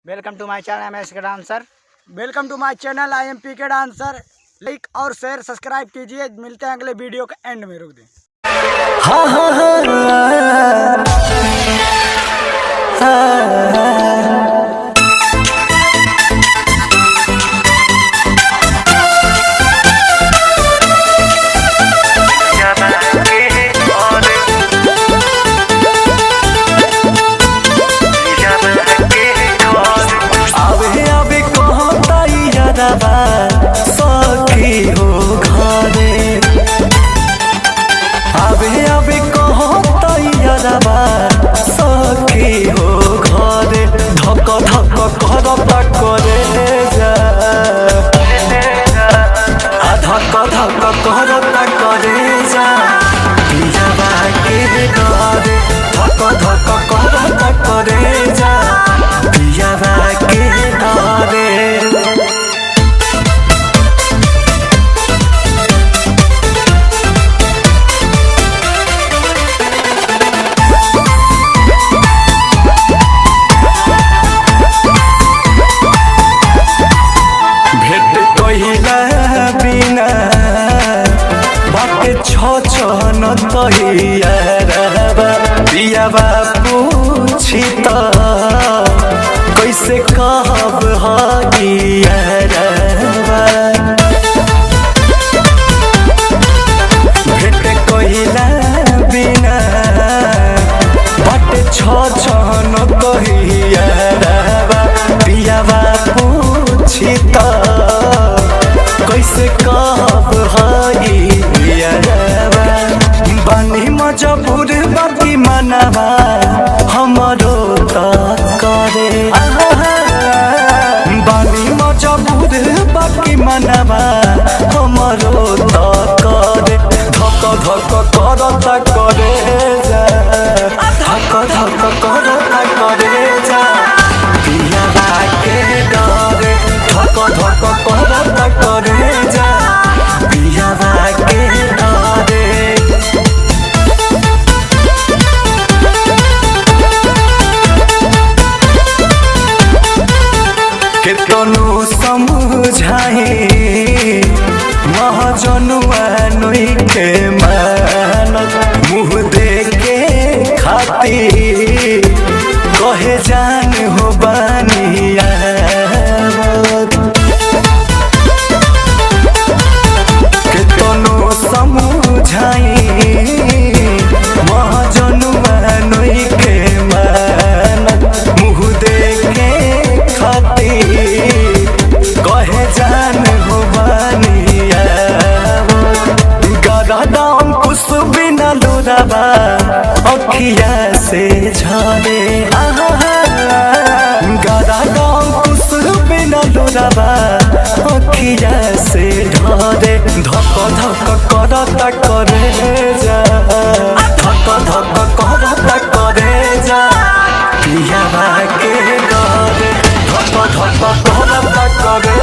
Welcome to my channel M S K dancer. Welcome to my channel I M P K dancer. लाइक और share subscribe कीजिए। मिलते हैं अगले video के and में। रुक दें। सखी हो घरे आबे कहो तैयारबा सखी हो घरे धक धक करता करे जा धक धक करता करे जा पियाबा के घरे धक धक करता करे जा पियाबा के घरे। न पियाबा पूछी त कैसे कहब भेट कहिला बिना बाटे छन पियाबा पूछी त कैसे कहब बानी मजबूर बाकी मनवा हमरो त करे बानी मजबूर बाकी मनवा हमरो त करे धक धक करता करे जा धक धक करता करे जा पियाबा के डरे धक धक करता करे जा पियाबा के डरे। केतनो समझाए महाजनुआ नई के मानत मुँह देखे खातिर कहे जान हो बानिया केतनो समझाए महाजनुआ नई के मानत मुँह देखे कहे जान हो बानिया गदाम कुछ बिना लोराबा अखिया से झरे गदाम कुछ बिना लोराबा अखिया से ढरे धक धक करता करे जा धक धक करता करे जा पियाबा के डरे धक धक करता करे